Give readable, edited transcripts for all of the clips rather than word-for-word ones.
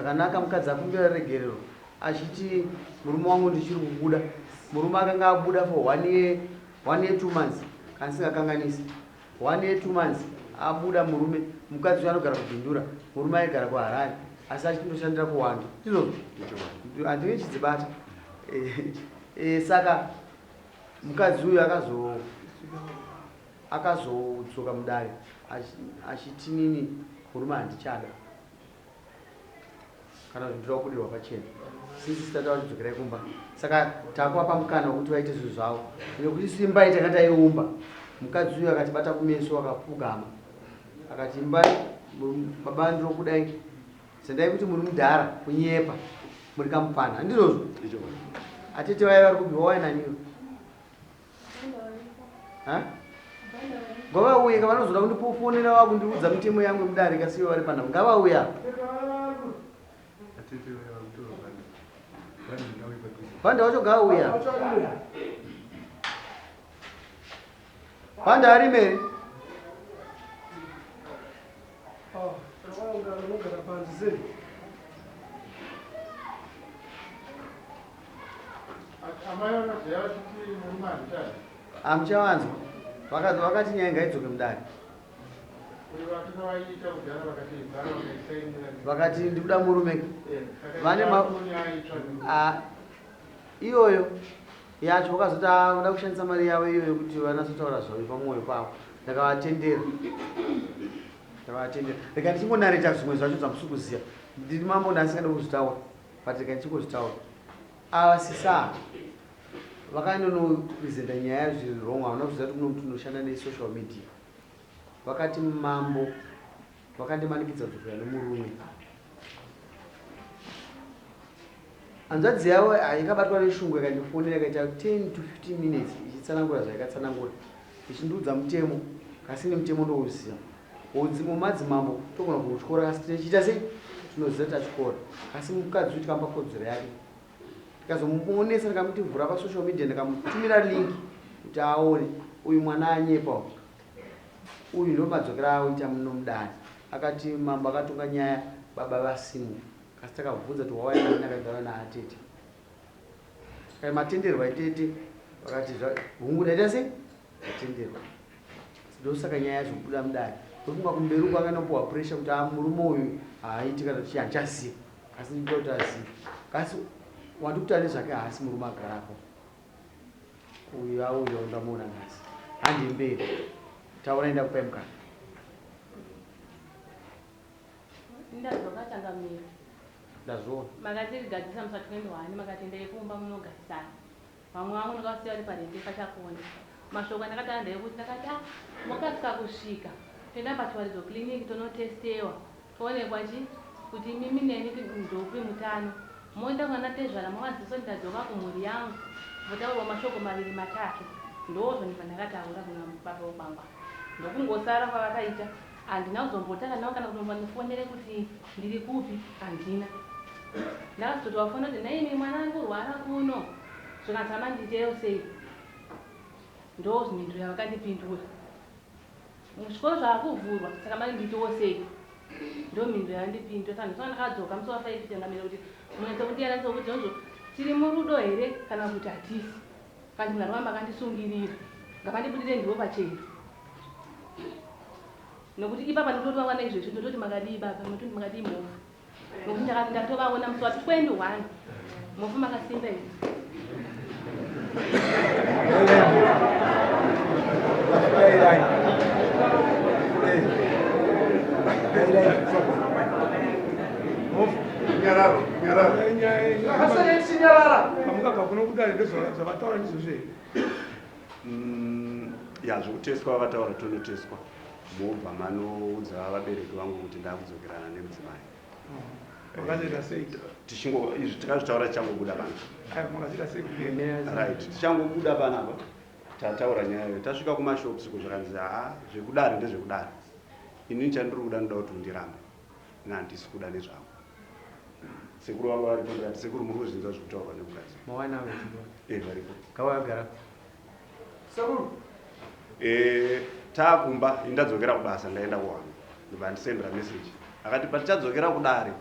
zvakanaka mukadzi akumbira regerero achiti murume wangu ndichiri kubuda. Murume akanga abuda for 1 year 2 months kana singakanganisi 1 year 2 months abuda murume. Mukadzi anogara kubhindura, murume aigara kuHarare asi achindoshandira kuwanda. Ndizvo handinge chidzibata. Saka mukadzi uyu akazodzoka mudare achiti nini murume handichada kana kuti ndinoda kudirwa pachena. Sisi tataura kudzokerai kumba. Saka takuapa mukana wekuti vaite zvinhu zvavo nekuti simba itanga taiumba. Mukadzi uyu akatibata kumeso akapfugama akati imbai baba ndiro kudai sendai kuti muri mudhara kunyepa muri kamupana. Handizvozvo atete vai vari kubva wainaniwo ngavauye kavanozoda kundipofonera vakundiudza mitemo yangu yemudare ikasiyiwa vari panhamo ngavauya panda wacho ngauya panda ari meri amuchavanzwa vakati nyaya ngaidzoke mudare vakati ndikuda murume vane iyoyo yacho vakazoti uda kushandisa mari yavo iyoyo kuti vanasotaura zvavo pamwoyo pavo. Ndakavatendera rega ndichingonareta zvimwe zvacho zvamusi kuziya ndiri mambo ndasingada kuzvitaura but rega ndichingozvitaura. Ava sisa vakanonopresenta nyaya yazvirongwa havana kuziva kuti muno tunoshanda nesocial media. Vakati mambo vakandimanikidza dzokera nemurume. Hanzvadzi yavo haikabatwa neshungu ikandifonera ikaita 10 to 15 minutes ichitsanangura zvaikatsanangura ichindiudza mutemo kasi nemutemo ndouziva. Mumadzimambo togona kuutyora kasi tichiita sei tinoziva tachikora asi mukadzi tikamba kodzero yake tikazomuonesa ndikamuti vhura pasocial media ndikamutumira link kuti aone uyu mwana anyepa uyu ndo madzokera aoita muno mudare. Akati mambo akatonga nyaya baba vasimu kasi takabvunza kuti wawainani akagara naatete kai matenderwa itete vakati hungu daita sei atenderwa. Ndosaka nyaya yazvobuda mudare ndofunga kumberi uko akanopuwa pressure kuti murume uyu haaiti kana kuti handichaziva asi ndinoda kuti azive kasi wandikutaura nezvake haasi murume agarapo uyu auya undamuona nhasi handi mberi taura enda kupai mukana. Ndazvakatangamira ndazviona makatirigadzisa musati 21 makati ndaikumba munogarisana vamwe vangu ndakasiya vari parende pachakona mashoko ndakatanga ndaikuti ndakati mwakasvika kusvika toenda pachiwaridzo kiliniki tonotestewa toonekwa kuti mimi neni ndopi mutano moenda mwana tezvara mamaziso ndadzoka kumhuri yangu votaurwa mashoko 2 3 ndozvo ndibva ndakataura kuna baba vobangwa ndokungosara kwavakaita handina kuzombotaka navo kana kutomba ndifonere kuti ndiri kupi handina. Ndakazototi wafonera kuti naimi mwana wangu rwara kuno zvikatama nditeyo sei ndo zvinhu yavakandipindura muzvikoro zvakuvhurwa saka mari nditowo sei ndo mhindu yandipindura saka ndosaka ndakadzoka musi wa5 kuti munoita kuti yanaisa kuti izvozvo tiri murudo here kana kuti hatisi kandi munhu aramba akandisungirira ngapandibudire ndiwo pachena nokuti ipapa ndototi vangwana izvezvi ndototi makadii baba nototi makadii mofu nokuti ndatovaona musi wati 21 mofu makasimba here zvokuteswa vataura tonoteswa mobva manoudza vabereki vangu kuti ndakudzokerana nemudzimai. Izvi tikazvitaura tichangobuda panapa tichangobuda panapa tataura nyaya iyo tasvika kumashops zvakanzi zvekudare ndezvekudare ini chandiri kuda ndoda kuti undirambe nandisi kuda nezvangu. Sekuru vangu varipo ndikati sekuru muri kuzvinzwa zvekutaurwa nemukadzi mawana varipo kawagara sekuru taakumba indadzokera kubasa ndaenda kuhama ndibva ndisendera message akati patichadzokera kudare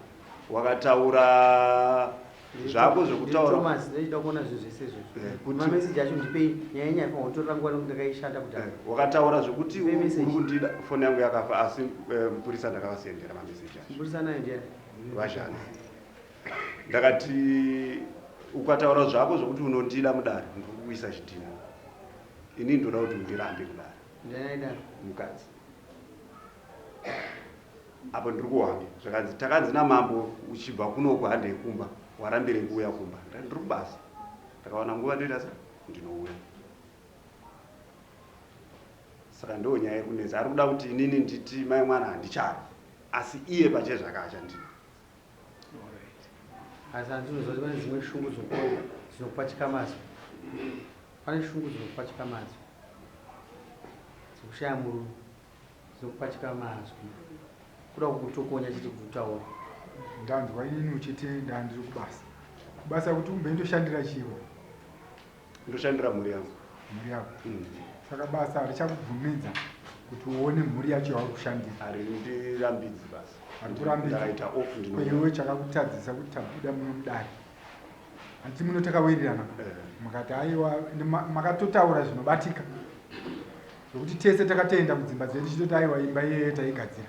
wakataura zvako zvekutaura Thomas ndechida kuona zvinhu zvese izvozvo kuti- mameseji acho ndipei nyaya nyaya ifanwa kutorera nguva nokuti ndakaishanda kudhara wakataura zvekuti Ndipei uri message. kundida foni yangu yakafa asi mupurisa ndakavasendera mameseji acho mburisana ndiani vashani ndakati ukataura zvako zvokuti unondida mudare ndiri kuisa chidhina ini ndoda kuti undirambe kudare ndiani aidaro mukadzi apo ndiri kuhwambi zvakanzi takanzi namambo uchibva kunoko handei kumba warambire kuuya kumba ndiri kubasa ndakaona nguva ndoita sa ndinouya saka ndo nyaya iri kunetsa ari kuda kuti inini nditi mai mwana handichari asi iye pache zvakaachandii asi handinoziva kuti pane dzimwe shungu dzinokupachika mazwi pane shungu dzinokupachika mazwi dzekushaya murume dzinokupachika mazwi kuda kukutokonya chiti kutaura ndanzwa inini uchiti ndandiri kubasa kuti umbendoshandira chivo ndoshandira mhuri yangu mhuri yako saka basa richakubvumidza kuti uone mhuri yacho yauri kushandira ari ndirambidzi basi Ari kurambidza. ndakaita off kwewe chakakutadzisa kuti tabuda muno mudare handiti munotakawirirana Eh. mukati aiwa makatotaura zvinobatika zvokuti tese takatoenda kudzimba dzedu chitoti aiwa imba iyeye taigadzira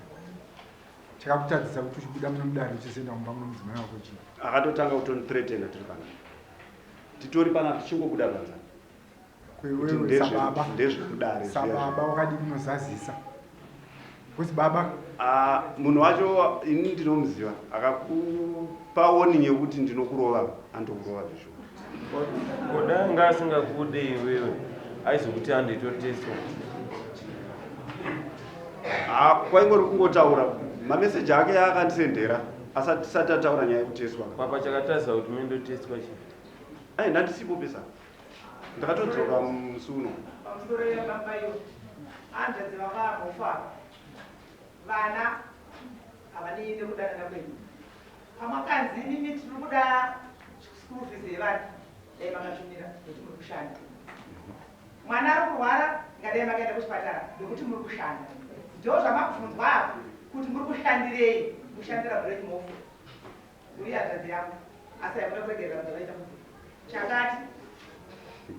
chakakutadzisa kuti uchibuda muno mudare uchizoenda kumba muno mudzimai wako chii akatotanga kutondithreatena tiri panapa titori panapa tichingobuda panzana kuti kwewewe sababa ndezvekudare sababa wakadi kunozazisa kuti baba munhu wacho ini ndinomuziva akakupa warning yekuti ndinokurova andokurova zvishoma kodanga asingakude iwewe aizokuti anditoteswa kwaingori kungotaura mameseji ake akandisendera asati ataura nyaya yekuteswa papa chakataridza kuti mendoteswa chi ai ndandisipo pesa ndakatodzoka musuno pamusoro yebambayo hanzvadzi vakamufa vana havaniinde kudanana kwenyu pamakanzi inini tiri kuda school fees yevana dai makashumira nekuti muri kushanda mwana ari kurwara ngadai makaenda kuchipatara nekuti muri kushanda ndo zvamakubvunzwa apo kuti muri kushandirei mushandira break mofu uri hanzvadzi yangu asi haikuda kuregerera zvavaita muzi chakati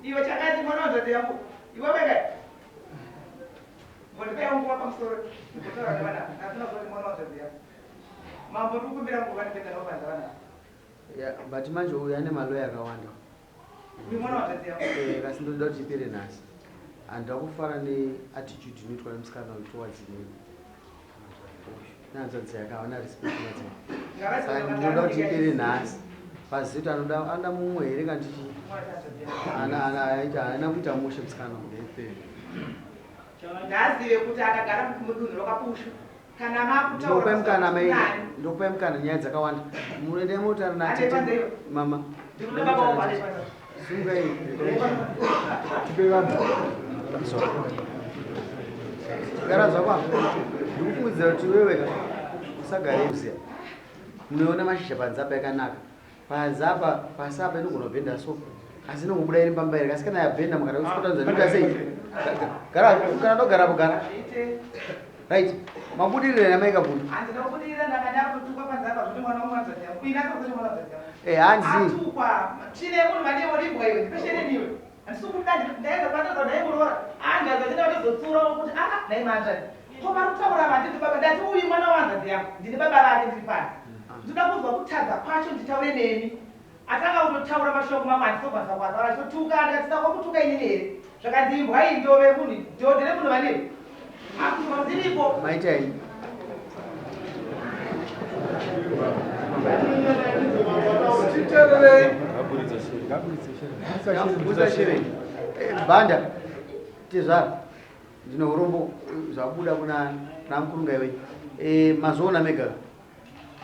iwe chakati mwana wanzvadzi yangu iwe wega ngondipeiunguva pamusoro ndikotaura nevana asina kuti mwana wanzvadzi yangu mambo ndi kukumbira nguva ndipedza nokuvanza vana but manje uyu ane maloya akawanda uyu mwana wanzvadzi yangu kasi ndoda kuti ipere nhasi handida kufara neattitude inoitwa nemusikana towards nehanzvadzi yakawana respect nadzo saka ndinoda kuti ipere nhasi pazito anoda mumwe here kandichi haana kuita mushe musikana ndeipere ndazive kuti akagara mudunhu rokapusha kana makutaura ndokupai mukana nyaya dzakawanda munoendai motaura natete mama sungai tipe vanhu gara zvakwa ndikufungidzira kuti weweka usagare kuziya munoona mashizha panzapa yakanaka panzapa pasapa inogona kubhenda so asi inongobuda iri pamba iri kasi kana yabhenda mukada kusikotadza ndikuita sei kana ndogara kugara right mabudirire namaikabvundu handina kubudirira ndakanyara kutukwa panzapa zvoti mwana womwanzvadzi yangu kuinasakuzoti mwana wanzvadzi yangu hanzi atukwa tine munhu vaneiorimbwa iwe ndipeshereniwe handisi kuda ndaenda patoza ndaimurora andaza ndinda vatizotsura kuti dai manzvadzi ko vari kutaura vanditi baba ndati uyu mwana wanzvadzi yangu ndini baba vake ndiri pano ndinoda kuzwa kutadza kwacho nditaure nemi atanga kutotaura mashoko mamwe handisobvasa kwataura achitotuka ndikatitaka kutuka inini here zvakanzi imbwa iyi ndove munhu ndodhere munhu vanei akutuka ndiripo maitai usashere bhanda tezvaro ndine urombo zvabuda kuna mukurunga iwe mazoona mega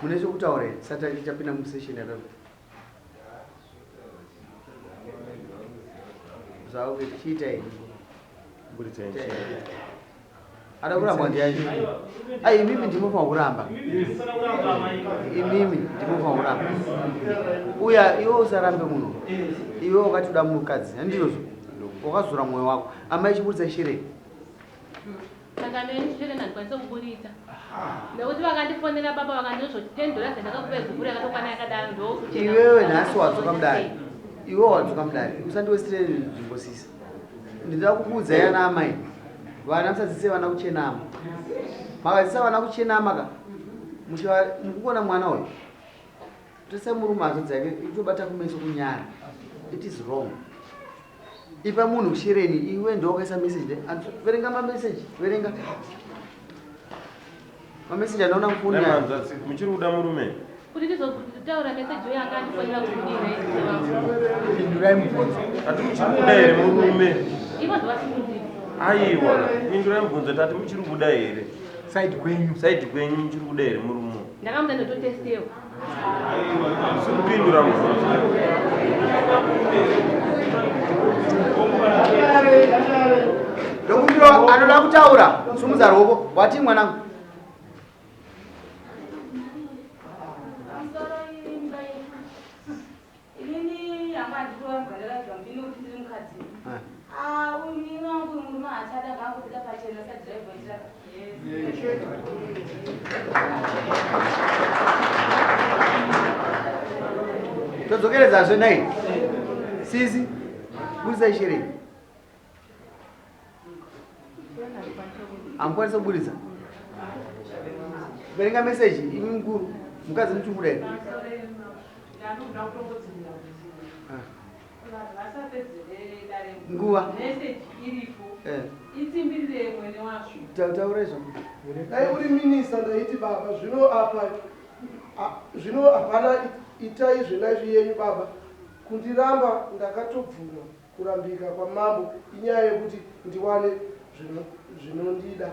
mune chokutaura here sati tichapinda musesheni yatatu zvauke tichiita here ada kuramba ndiani imimi ndinofanwa kuramba imimi ndinofanwa kuramba uya iwe usarambe muno iwe wakati uda munhukadzi handizvozvo wakazora mwoyo wako amai chibudisa shere saka neni chere ndikwanisa kuburitsa nekuti vakandifonera baba vakandizoti $10 ndakakupa gubhuri yakatokwana yakadaro ndokuchena iwewe nhasi wadzoka mudare iwe wadzoka mudare usandiwestere nzvimbosisa ndinoda kukuudza yana amai vana musadzise vana kuchenama makadzisa vana kuchenama ka mukukona mwana uyu tose murume azodzake itobata kumeso kunyara it is wrong ipa munhu kushereni iwe ndokaisa message verenga mameseji verenga mameseji anoona mufoni muchiri kuda murume kuti tizotaura meseji uyo anga andifonera kudini pindurai mubvunzo ati muchiri kuda here murume ivo ndovasikudzii aiwa pindurai mubvunzo tati muchiri kuda here saidi kwenyu muchiri kuda here murume ndakamuda ndototestewa sikupindura mubvunzo ndokumbiro anoda kutaura sumudza ruoko wati mwanangu todzokeredzazve nai sisi budisa ishereni amukwanisa kuburitsa verenga meseji imi mukuru mukadzi muchikuda here nguva taura izvo dai uri minista ndaiti baba zvino hapana itai zvenaizvi yenyu baba kundiramba ndakatobvuma kurambika kwamambo inyaya yekuti ndiwane zvinondida.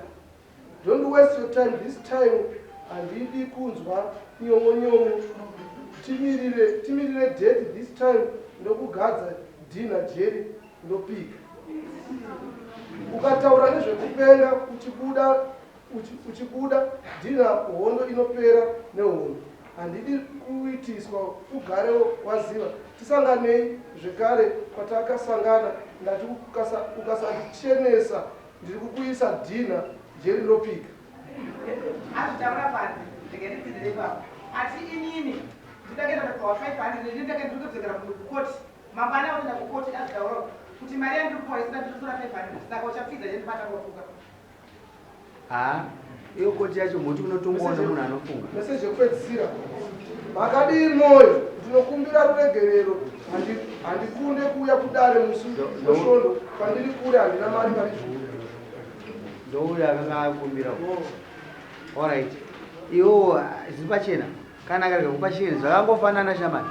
Don't waste your time this time. Handidi kunzwa nyongo timirire date this time ndokugadza dina jeri ndopika. Ukataura nezvekupenga uchibuda dina hondo inopera nehondo. Handidi kuitiswa ugare waziva tisanganei zvekare kwatakasangana ndati ukasatichenesa ndiri kukuisa dina jeri ndopika. Azvitaura pano ndikendipindire ipapo asi inini ndidakenda pawa 500 ndidakenda kudzokera kukoti mangwana kuenda kukoti azvitaura kuti mari yandiripuwa isina ndisura 500 saka uchapfidza yendibata kotuka. Iyo koti yacho muti unotongoona munhu anofunga mesezvekupedzisira makadii mwoyo ndinokumbira ruregerero handikunde kuuya kudare musi wesvondo pandiri kure handina mari parizvuu ndouyo akanga akumbira alright iwo zviri pachena kana akarega kupachena zvakangofanana shamani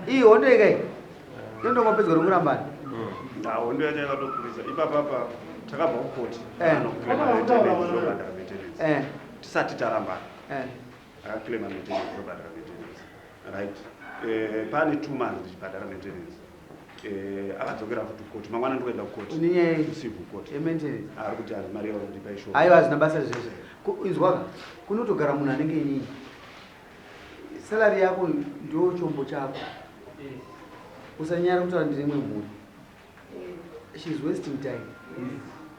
iyi hondo ikai yondongopedzwa rokurambana hondo yacho yakatokurisa ipapapa takabva kukoti tisati tarambana akaclaima maintenance robhadhara maintenance right pane 2 months ndichibhadhara maintenance akadzokera futi kukoti mangwana ndikuenda kukoti usiku kukoti ari kuti hazi mari yavo ndipa isho aiwa hazina basa zveshe inzwaka kunotogara munhu anenge nyinyi salari yako ndio chombo chako usanyara kutaura ndirimwe mhuri she's wasting time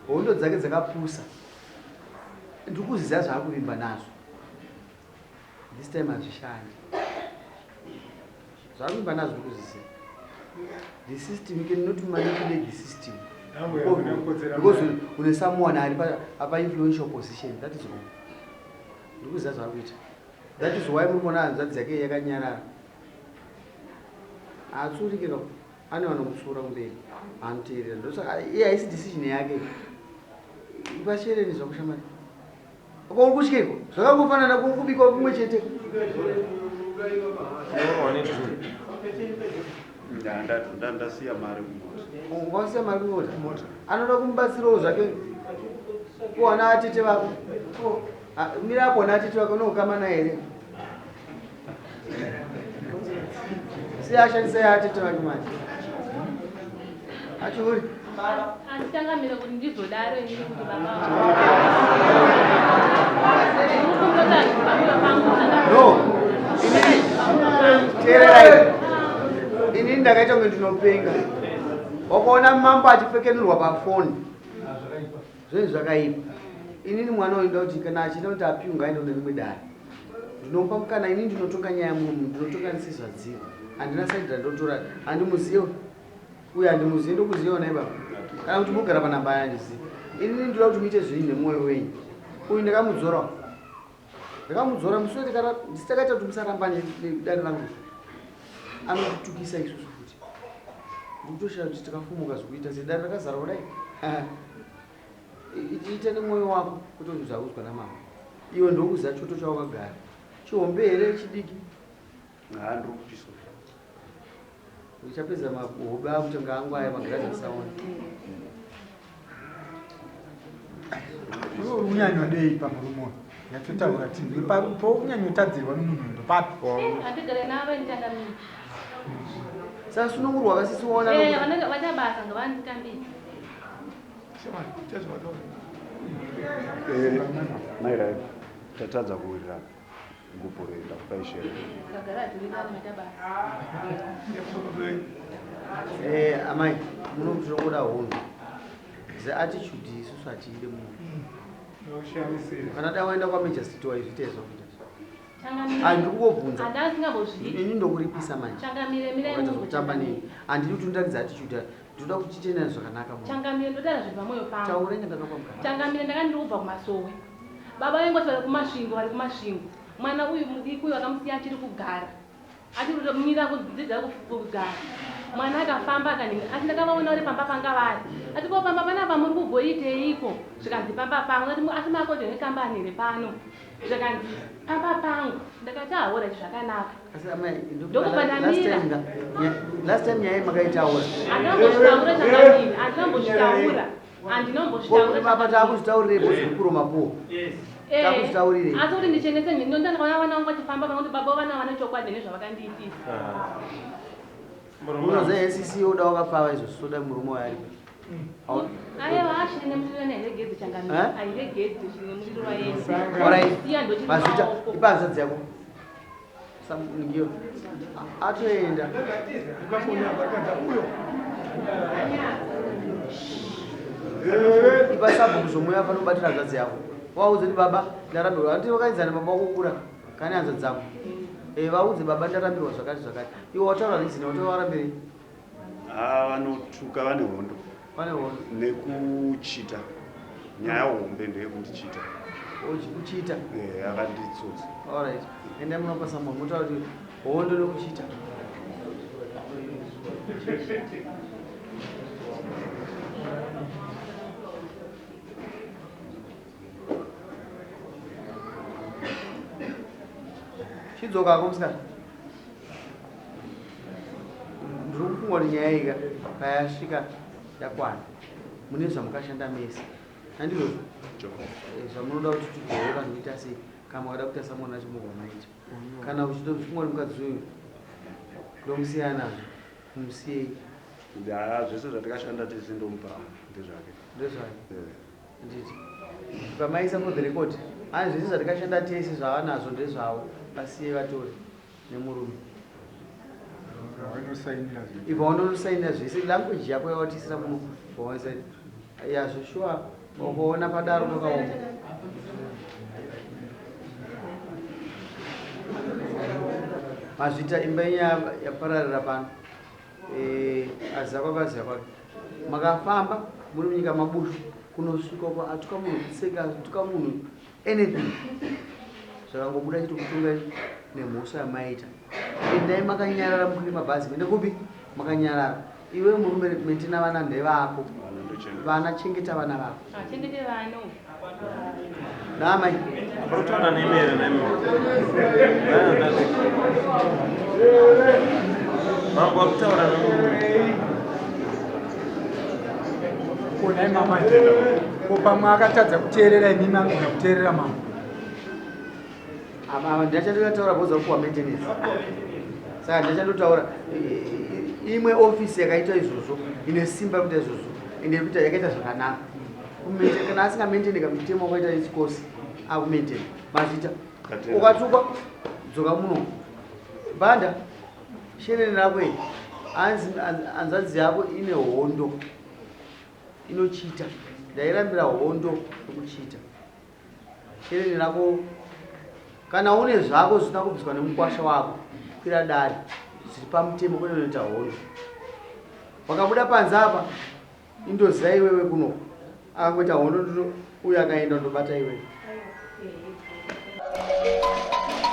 hondo dzake dzakapusa ndikuziva zvaakuvimba nazvo this time hazvishandi zvaakuvimba nazvo ndikuziziva the system you cannot manipulate the system because une someone ari apa influential position that is wrong ndikuziva zvaakuita that is why muri kuona hanzvadzi dzake yakanyarara haatsurike ka ane vanomutsura kumberi anoteerera ndosaka iye haisi decision yake ipashereni zvakushamari uri kutyeko zvakangofanana kubikwa kumwe chete ndasiya mari ungasiya mari kumota anoda kumubatsirawo zvake kuwana atete vako mirapo na atete vako nokukamana here siashandisai atete vake manje achiuri handitangamira kuti ndizodaro inini kuti no teererai inini ndakaita kunge ndinopenga wakaona mambo achipfekenurwa pafoni zvinhu zvakaipa inini mwana uenda kuti kana achida kuti apiwe ngaende kune rimwe dare ndinomupa mukana. Inini ndinotonga nyaya mumu, ndinotonga ndisizvadziva, handina saidira ndotora, handimuzivi uye handimuzivi, ndokuziva nai baba kana kuti mugara panamba yandizivi. Inini ndoda kuti muite zvinhu nemwoyo wenyu. Uyu ndakamudzora mushure ndisitakaita kuti musaramba nedare rangu, anotitukisa isusu futi. Ndikutoshaa kuti takafumuka zvekuita sedare rakazara kudai. Ichiita nemwoyo wako kuti uzaudzwa namama. Iwe ndokuziva choto chawakagara, chihombe here chidiki. Ndiri kuchiso Uchapedza mahobe ako kuti ngaangu aya magirazi asaona. Iwe unyanywa dei pamurumo yatotaura tindi po unyanyotadzirwa nomunhu ndo papi Andigare navo ndichangamira. Sasa sunungurwa vakasisiona Vachabasa ngavanditambidza. maira tatadza kuwirira gubhu rendakupaishere Kagara tiri pano vachabasa. amai munomutongoda hondo zeattitude isusu atiide munhu kana da waenda kwamajor store izvitezo handiri kungobvunza Handasingambozvidi. ini ndokuripisa manje Changamire mire kutamba neni handidi kuti undaridza attitude ndoda kuti tiitei zvakanaka Changamire ndotara zvinhu pamwoyo pangu. taure nyangakapamukana Changamire ndakandiri kubva kumasowe. Baba vengu vari kumasvingo, vari kumasvingo. Mwana uyu mudiki uyu akamusiya achiri kugara. Achiri kutomira kudzidza kugara. Mwana akafamba akaninga. Asi ndakavaona uri pamba panga vari. Ati ko pamba panapa muri kugoiteiko? Zvikanzi pamba pangu. Ati asi makodzo nekambani iri pano. Zvikanzi pamba pangu. Ndakati ahora zvakanaka. asi amai Ndokubandamira. last time nyaya makaitaura Andinombozvitaura Changamire. Andinombozvitaura. Andinombozvitaura. papa taakuzvitaurirepo zvikuru mapuo takuzvitaurirei Asi kuti ndichengetse nyini ndandakaona vana vangu vachifamba panguti baba vana vane chokwadi nezvavakandiitisa. unoziva ncc oda wakapfava izvo soda murume wayari Aiwa ashine mutiro neregedzi Changamire. Eh? Airegedzi zvine mutiro wayesu. mazvita Ndochiri ipanzadzi yako samungiyo atoenda ipasabhuku zvomuya panobatira hanzadzi yako waudze ti baba ndarambirwa ati wakaenzana baba wakokura kane hanzadzi dzako vaudze baba ndarambirwa zvakati zvakati iwe wataura rizini watawarambirei vanotuka vane hondo pane hondo nekuchita nyaya hombe ndeyekundichita kuchita akanditsotsa alright ende munopasa munhu motaura kuti hondo nekuchita chidzokako musikana ndiri kufunga kuti nyaya ika payasvika yakwana mune zvamukashanda mese handizvozvo zvamunoda kuti tigohora zvinoita sei kana makada kuita samwana chimugwa maita kana uchitofunga kuti mukadzi uyu ndomusiya nazvo musiyei zvese zvatakashanda tese ndomupa ndezvake ndezvake nditi pamaisa for the record ani zvese zvatakashanda tese zvava nazvo ndezvavo basiye vatori nemurume ibva wanosainira zvese language yako yawatisira muno vawasaini yazvo shuwa wakaona padaro pakaoma mazvita imba yapararira pano aziva kwake aziva kwake makafamba muri munyika mabushu kunosvika kwa atuka munhu kuseka atuka munhu anything zvakangobuda chito kutonga nemhosva yamaita endai makanyarara mukuri mabhazi mende kupi makanyarara iwe murume metina vana ndevako vana chengeta vana vako Chengete vano. namai Apakutaura nemere mambo akutaura konai mama ko pamwe akatadza kuteerera imimi anogona kuteerera mama ava ndachandotaura bhoza kuwa maintenance saka ndachandotaura imwe ofisi yakaita izvozvo ine simba kuita izvozvo ende kuita yakaita zvakanaka kana asinga maintain kamutemo wakaita ichikosi akumaintain mazvita ukatukwa dzoka muno banda sheneni rako iyi hanzadzi yako ine hondo inochita ndairambira hondo yokuchita shereni rako kana une zvako zvisina kubviswa nemukwasha wako kwira dare zviri pamutemo kwene unoita hoyo wakabuda panze apa indoziva iwewe kuno akangoita hondo uyo akaenda ndobata iwewe. Aiwa.